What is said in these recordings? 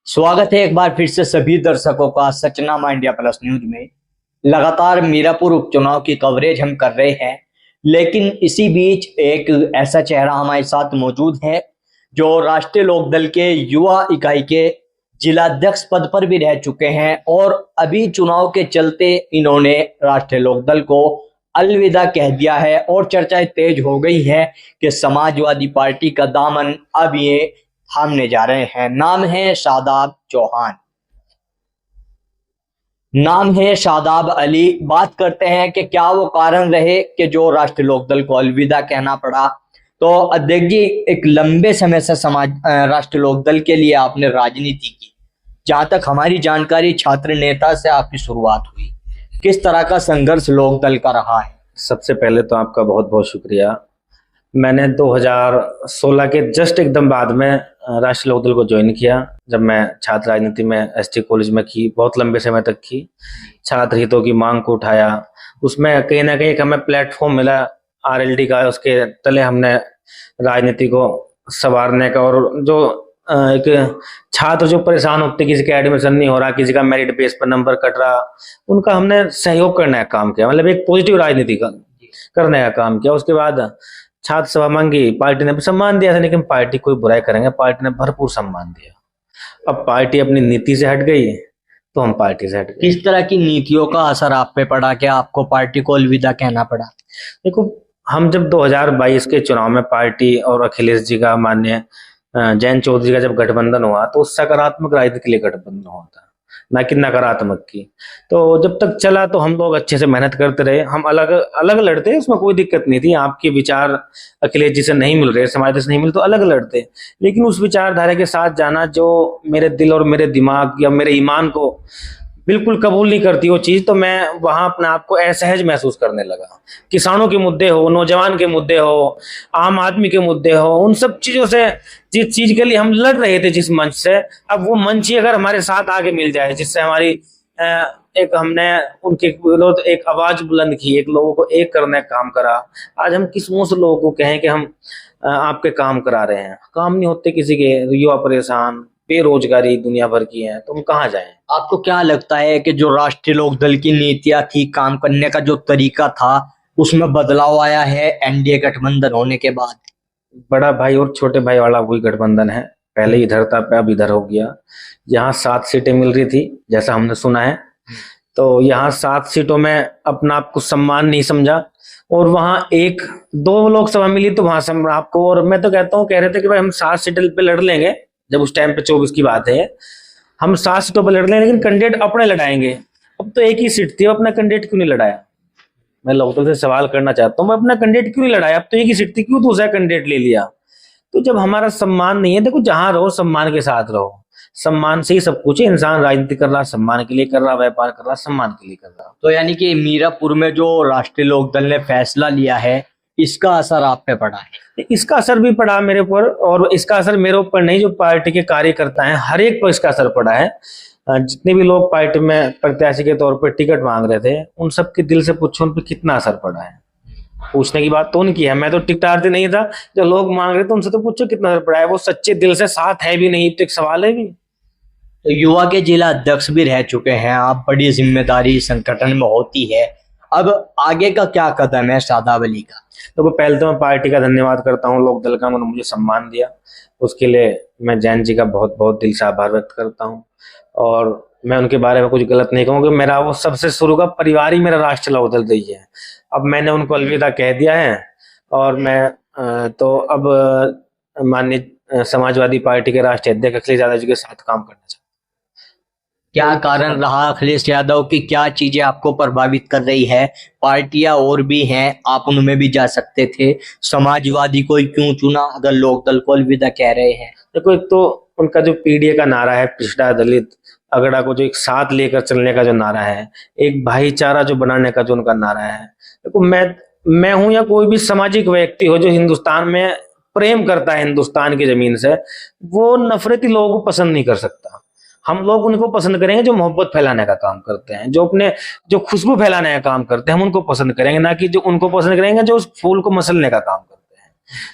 स्वागत है एक बार फिर से सभी दर्शकों का सचनामा इंडिया प्लस न्यूज में। लगातार मीरापुर उपचुनाव की कवरेज हम कर रहे हैं, लेकिन इसी बीच एक ऐसा चेहरा हमारे साथ मौजूद है जो राष्ट्रीय लोकदल के युवा इकाई के जिलाध्यक्ष पद पर भी रह चुके हैं और अभी चुनाव के चलते इन्होंने राष्ट्रीय लोकदल को अलविदा कह दिया है और चर्चाएं तेज हो गई है कि समाजवादी पार्टी का दामन अब ये थामने जा रहे हैं। नाम है शादाब चौहान, नाम है शादाब अली। बात करते हैं कि क्या वो कारण रहे कि जो राष्ट्रीय लोकदल को अलविदा कहना पड़ा। तो अध्यक्ष जी, एक लंबे समय से राष्ट्रीय लोकदल के लिए आपने राजनीति की, जहां तक हमारी जानकारी छात्र नेता से आपकी शुरुआत हुई, किस तरह का संघर्ष लोकदल का रहा है? सबसे पहले तो आपका बहुत बहुत शुक्रिया। मैंने 2016 के जस्ट एकदम बाद में राष्ट्रीय लोकदल को ज्वाइन किया। जब मैं छात्र राजनीति में एसटी कॉलेज में की, बहुत लंबे समय तक की, छात्र हितों की मांग को उठाया। उसमें कहीं ना कहीं एक हमें प्लेटफॉर्म मिला आरएलडी का, उसके तले हमने राजनीति को संवारने का। और जो एक छात्र जो परेशान होते, किसी का एडमिशन नहीं हो रहा, किसी का मेरिट बेस पर नंबर कट रहा, उनका हमने सहयोग करने का काम किया, मतलब एक पॉजिटिव राजनीति का करने का काम किया। उसके बाद छात्र सभा मांगी, पार्टी ने भी सम्मान दिया था, लेकिन पार्टी कोई बुराई करेंगे, पार्टी ने भरपूर सम्मान दिया। अब पार्टी अपनी नीति से हट गई तो हम पार्टी से हट गए। किस तरह की नीतियों का असर आप पे पड़ा कि आपको पार्टी को अलविदा कहना पड़ा? देखो, हम जब 2022 के चुनाव में पार्टी और अखिलेश जी का, माननीय जयंत चौधरी का जब गठबंधन हुआ, तो सकारात्मक राजनीति के लिए गठबंधन हुआ था, ना कि नकारात्मक की। तो जब तक चला तो हम लोग अच्छे से मेहनत करते रहे। हम अलग अलग लड़ते, उसमें कोई दिक्कत नहीं थी। आपके विचार अखिलेश जी से नहीं मिल रहे, समाज से नहीं मिल, तो अलग लड़ते, लेकिन उस विचारधारा के साथ जाना जो मेरे दिल और मेरे दिमाग या मेरे ईमान को बिल्कुल कबूल नहीं करती वो चीज, तो मैं वहां अपने आप को असहज महसूस करने लगा। किसानों के मुद्दे हो, नौजवान के मुद्दे हो, आम आदमी के मुद्दे हो, उन सब चीजों से, जिस चीज के लिए हम लड़ रहे थे जिस मंच से, अब वो मंच ही अगर हमारे साथ आगे मिल जाए, जिससे हमारी एक हमने उनके विरोध एक आवाज बुलंद की, एक लोगों को एक करने का काम करा। आज हम किस मुंह से लोगों को कहें कि हम आपके काम करा रहे हैं? काम नहीं होते किसी के, युवा परेशान, बेरोजगारी दुनिया भर की है, तो हम कहाँ जाएं? आपको क्या लगता है कि जो राष्ट्रीय लोकदल की नीतियां थी, काम करने का जो तरीका था, उसमें बदलाव आया है एनडीए गठबंधन होने के बाद? बड़ा भाई और छोटे भाई वाला वही गठबंधन है। पहले इधर था, अब इधर हो गया। यहाँ 7 सीटें मिल रही थी जैसा हमने सुना है, तो यहाँ 7 सीटों में अपना आपको सम्मान नहीं समझा, और वहां 1-2 लोकसभा मिली तो वहां आपको, और मैं तो कहता हूँ, कह रहे थे कि भाई हम 7 सीटें पे लड़ लेंगे, जब उस टाइम पे 24 की बात है, हम 7 सीटों पर लड़ लेंगे, लेकिन कैंडिडेट अपने लड़ाएंगे। अब तो एक ही सीट थी, अपना कैंडिडेट क्यों नहीं लड़ाया? मैं लोकदल से सवाल करना चाहता हूँ, मैं अपना कैंडिडेट क्यों नहीं लड़ाया? अब तो एक ही सीट थी, क्यों दूसरा कैंडिडेट ले लिया? तो जब हमारा सम्मान नहीं है, देखो जहां रहो सम्मान के साथ रहो, सम्मान से ही सब कुछ है। इंसान राजनीति कर रहा सम्मान के लिए कर रहा, व्यापार कर रहा सम्मान के लिए कर रहा। तो यानी कि मीरापुर में जो राष्ट्रीय लोकदल ने फैसला लिया है, इसका असर आप पे पड़ा है? इसका असर भी पड़ा मेरे ऊपर, और इसका असर मेरे ऊपर नहीं, जो पार्टी के कार्यकर्ता हैं हर एक पर इसका असर पड़ा है। जितने भी लोग पार्टी में प्रत्याशी के तौर पर टिकट मांग रहे थे, उन सबके दिल से पूछो उन पर कितना असर पड़ा है। पूछने की बात तो उनकी है, मैं तो टिकटार्थी नहीं था। जो लोग मांग रहे थे उनसे तो पूछो कितना असर पड़ा है। वो सच्चे दिल से साथ है भी नहीं, तो एक सवाल है भी। तो युवा के जिला अध्यक्ष भी रह चुके हैं आप, बड़ी जिम्मेदारी संगठन में होती है। अब आगे का क्या कदम है शादाब अली का? तो पहले तो मैं पार्टी का धन्यवाद करता हूँ, लोकदल का, उन्होंने मुझे सम्मान दिया, उसके लिए मैं जैन जी का बहुत बहुत दिल से आभार व्यक्त करता हूँ। और मैं उनके बारे में कुछ गलत नहीं कहूँगा, मेरा वो सबसे शुरू का परिवार ही मेरा राष्ट्रीय लोकदल रही है। अब मैंने उनको अलविदा कह दिया है, और मैं तो अब माननीय समाजवादी पार्टी के राष्ट्रीय अध्यक्ष अखिलेश यादव जी के साथ काम करना चाहता हूँ। क्या कारण रहा अखिलेश यादव की, क्या चीजें आपको प्रभावित कर रही है? पार्टियां और भी हैं, आप उनमें भी जा सकते थे, समाजवादी को क्यों चुना अगर लोकदल को अलविदा कह रहे हैं? देखो, एक तो उनका जो पीडीए का नारा है, पिछड़ा दलित अगड़ा को जो एक साथ लेकर चलने का जो नारा है, एक भाईचारा जो बनाने का जो उनका नारा है। देखो, मैं हूं या कोई भी सामाजिक व्यक्ति हो जो हिंदुस्तान में प्रेम करता है, हिंदुस्तान की जमीन से, वो नफरती लोगों को पसंद नहीं कर सकता। हम लोग उनको पसंद करेंगे जो मोहब्बत फैलाने का काम करते हैं, जो खुशबू फैलाने का काम करते हैं, हम उनको पसंद करेंगे, ना कि जो उनको पसंद करेंगे जो उस फूल को मसलने का काम करते हैं।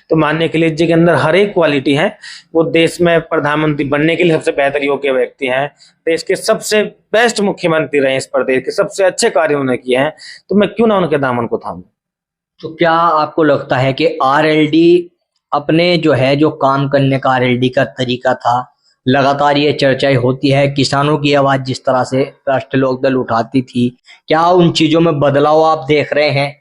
तो माननीय अखिलेश जी के अंदर हर एक क्वालिटी है। वो देश में प्रधानमंत्री बनने के लिए सबसे बेहतर योग्य व्यक्ति हैं, देश के सबसे बेस्ट मुख्यमंत्री रहे, इस प्रदेश के सबसे अच्छे कार्य उन्होंने किए हैं, तो मैं क्यों ना उनके दामन को थामूं। तो क्या आपको लगता है कि आरएलडी अपने जो काम करने का आरएलडी का तरीका था, लगातार ये चर्चाएं होती है, किसानों की आवाज जिस तरह से राष्ट्रीय लोकदल उठाती थी, क्या उन चीजों में बदलाव आप देख रहे हैं?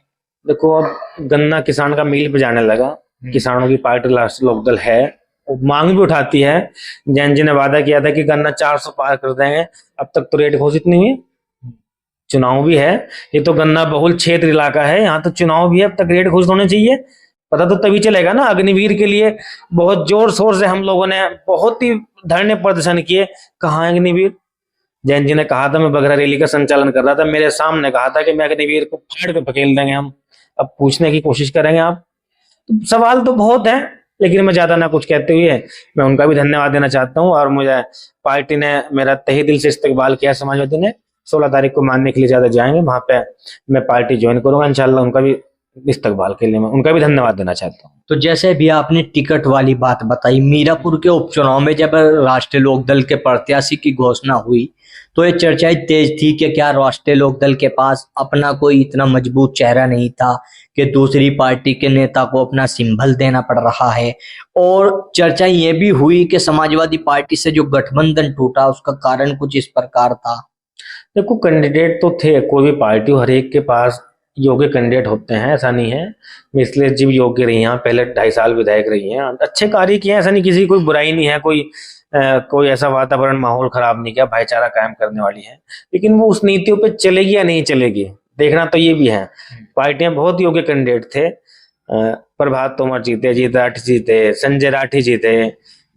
देखो, अब गन्ना किसान का मील पे जाने लगा, किसानों की पार्टी राष्ट्रीय लोकदल है, वो मांग भी उठाती है। जैन जी ने वादा किया था कि गन्ना 400 पार कर देंगे, अब तक तो रेट घोषित नहीं हुई, चुनाव भी है, ये तो गन्ना बहुल क्षेत्र इलाका है, यहाँ तो चुनाव भी है, अब तक रेट घोषित होने चाहिए। पता तो तभी चलेगा ना। अग्निवीर के लिए बहुत जोर शोर से हम लोगों ने बहुत ही धरने प्रदर्शन किए, कहाँ है अग्निवीर? जैन जी ने कहा था मैं बगरा रैली का संचालन कर रहा था, मेरे सामने कहा था कि मैं अग्निवीर को फाड़ पे पकेल देंगे हम, अब पूछने की कोशिश करेंगे आप। तो सवाल तो बहुत है, लेकिन मैं ज्यादा ना कुछ कहते हुए मैं उनका भी धन्यवाद देना चाहता हूँ। और मुझे पार्टी ने मेरा तहे दिल से इस्तकबाल किया, समाजवादी ने। 16 तारीख को मानने के लिए ज्यादा जाएंगे, वहां पे मैं पार्टी ज्वाइन करूंगा इंशाल्लाह। उनका भी इस्तकबाल के लिए मैं उनका भी धन्यवाद देना चाहता हूँ। तो जैसे भी आपने टिकट वाली बात बताई, मीरापुर के उपचुनाव में जब राष्ट्रीय लोकदल के प्रत्याशी की घोषणा हुई तो ये चर्चाएं तेज थी कि क्या राष्ट्रीय लोकदल के पास अपना कोई इतना मजबूत चेहरा नहीं था कि दूसरी पार्टी के नेता को अपना सिंबल देना पड़ रहा है। और चर्चा ये भी हुई कि समाजवादी पार्टी से जो गठबंधन टूटा उसका कारण कुछ इस प्रकार था। देखो, कैंडिडेट तो थे, कोई भी पार्टी हर एक के पास योग्य कैंडिडेट होते हैं, ऐसा नहीं है। मिथिलेश जी भी योग्य रही हैं, पहले 2.5 साल विधायक रही हैं, अच्छे कार्य किए हैं, ऐसा नहीं, किसी की कोई बुराई नहीं है, कोई ऐसा वातावरण माहौल खराब नहीं किया, भाईचारा कायम करने वाली है। लेकिन वो उस नीतियों पे चलेगी या नहीं चलेगी, देखना तो ये भी है। पार्टियां बहुत योग्य कैंडिडेट थे, प्रभात तोमर जीते, अजीत राठी जीते, संजय राठी जीते,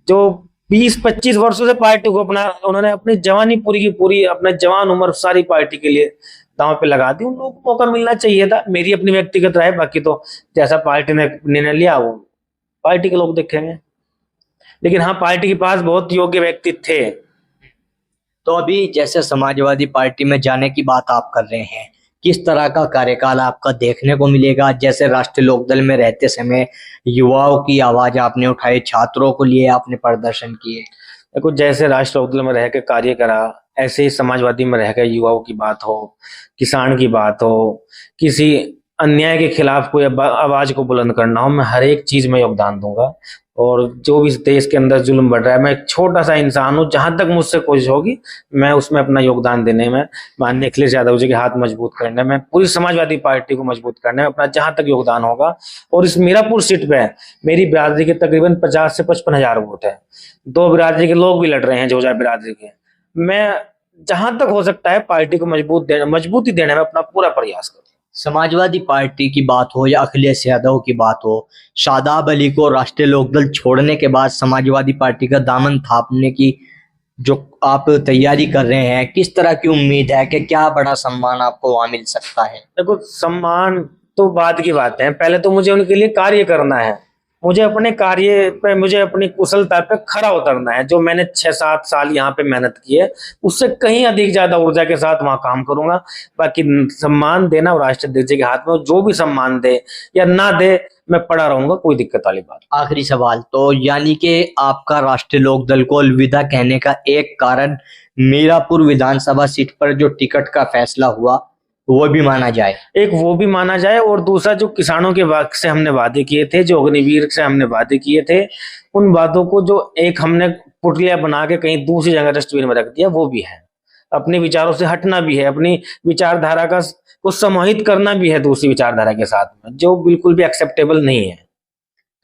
जो 20-25 वर्षों से पार्टी को उन्होंने अपनी जवानी पूरी की पूरी, अपना जवान उम्र सारी पार्टी के लिए दांव पे लगा दी। उन लोगों को मौका मिलना चाहिए था, मेरी अपनी व्यक्तिगत राय। बाकी तो जैसा पार्टी ने निर्णय लिया वो पार्टी के लोग देखेंगे, लेकिन हाँ, पार्टी के पास बहुत योग्य व्यक्ति थे। तो अभी जैसे समाजवादी पार्टी में जाने की बात आप कर रहे हैं, किस तरह का कार्यकाल आपका देखने को मिलेगा? जैसे राष्ट्रीय लोकदल में रहते समय युवाओं की आवाज आपने उठाई, छात्रों को लिए आपने प्रदर्शन किए। देखो, जैसे राष्ट्रीय लोकदल में रह के कार्य करा, ऐसे ही समाजवादी में रहकर युवाओं की बात हो, किसान की बात हो, किसी अन्याय के खिलाफ कोई आवाज को बुलंद करना हो, मैं हर एक चीज में योगदान दूंगा। और जो भी इस देश के अंदर जुल्म बढ़ रहा है, मैं एक छोटा सा इंसान हूं, जहां तक मुझसे कोशिश होगी मैं उसमें अपना योगदान देने में, माननीय अखिलेश यादव जी के हाथ मजबूत करने में, पूरी समाजवादी पार्टी को मजबूत करने में अपना जहां तक योगदान होगा। और इस मीरापुर सीट पे मेरी बिरादरी के तकरीबन 50 से 55 हजार वोट है, 2 बिरादरी के लोग भी लड़ रहे हैं, जोजा बिरादरी के। मैं जहां तक हो सकता है पार्टी को मजबूती देने में अपना पूरा प्रयास करूँ। समाजवादी पार्टी की बात हो या अखिलेश यादव की बात हो, शादाब अली को राष्ट्रीय लोकदल छोड़ने के बाद समाजवादी पार्टी का दामन थापने की जो आप तैयारी कर रहे हैं, किस तरह की उम्मीद है कि क्या बड़ा सम्मान आपको वहां मिल सकता है? देखो, सम्मान तो बाद की बात है, पहले तो मुझे उनके लिए कार्य करना है, मुझे अपने कार्य पे, मुझे अपनी कुशलता पे खरा उतरना है। जो मैंने 6-7 साल यहाँ पे मेहनत की है, उससे कहीं अधिक ज्यादा ऊर्जा के साथ वहां काम करूंगा। बाकी सम्मान देना और राष्ट्रीय अध्यक्ष के हाथ में, जो भी सम्मान दे या ना दे मैं पड़ा रहूंगा, कोई दिक्कत वाली बात। आखिरी सवाल, तो यानी कि आपका राष्ट्रीय लोकदल को अलविदा कहने का एक कारण मीरापुर विधानसभा सीट पर जो टिकट का फैसला हुआ वो भी माना जाए? एक वो भी माना जाए, और दूसरा जो किसानों के से हमने वादे किए थे, जो अग्निवीर से हमने वादे किए थे, उन वादों को जो एक हमने पुतलिया बना के कहीं दूसरी जगह डस्टबिन में रख दिया, वो भी है। अपने विचारों से हटना भी है, अपनी विचारधारा को समाहित करना भी है दूसरी विचारधारा के साथ में, जो बिल्कुल भी एक्सेप्टेबल नहीं है।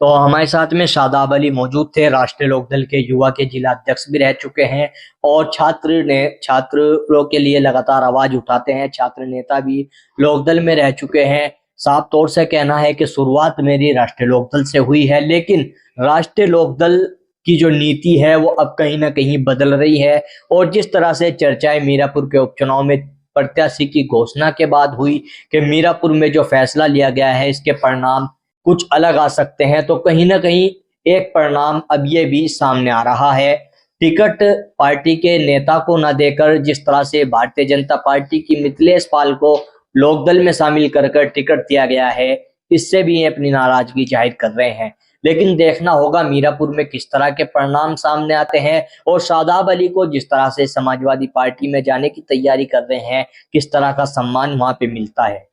तो हमारे साथ में शादाब अली मौजूद थे, राष्ट्रीय लोकदल के युवा के जिला अध्यक्ष भी रह चुके हैं और छात्रों के लिए लगातार आवाज उठाते हैं, छात्र नेता भी लोकदल में रह चुके हैं। साफ तौर से कहना है कि शुरुआत मेरी राष्ट्रीय लोकदल से हुई है, लेकिन राष्ट्रीय लोकदल की जो नीति है वो अब कहीं ना कहीं बदल रही है। और जिस तरह से चर्चाएं मीरापुर के उपचुनाव में प्रत्याशी की घोषणा के बाद हुई कि मीरापुर में जो फैसला लिया गया है इसके परिणाम कुछ अलग आ सकते हैं, तो कहीं ना कहीं एक परिणाम अब ये भी सामने आ रहा है। टिकट पार्टी के नेता को न देकर जिस तरह से भारतीय जनता पार्टी की मिथिलेश पाल को लोकदल में शामिल कर टिकट दिया गया है, इससे भी ये अपनी नाराजगी जाहिर कर रहे हैं। लेकिन देखना होगा मीरापुर में किस तरह के परिणाम सामने आते हैं और शादाब अली को जिस तरह से समाजवादी पार्टी में जाने की तैयारी कर रहे हैं, किस तरह का सम्मान वहां पे मिलता है।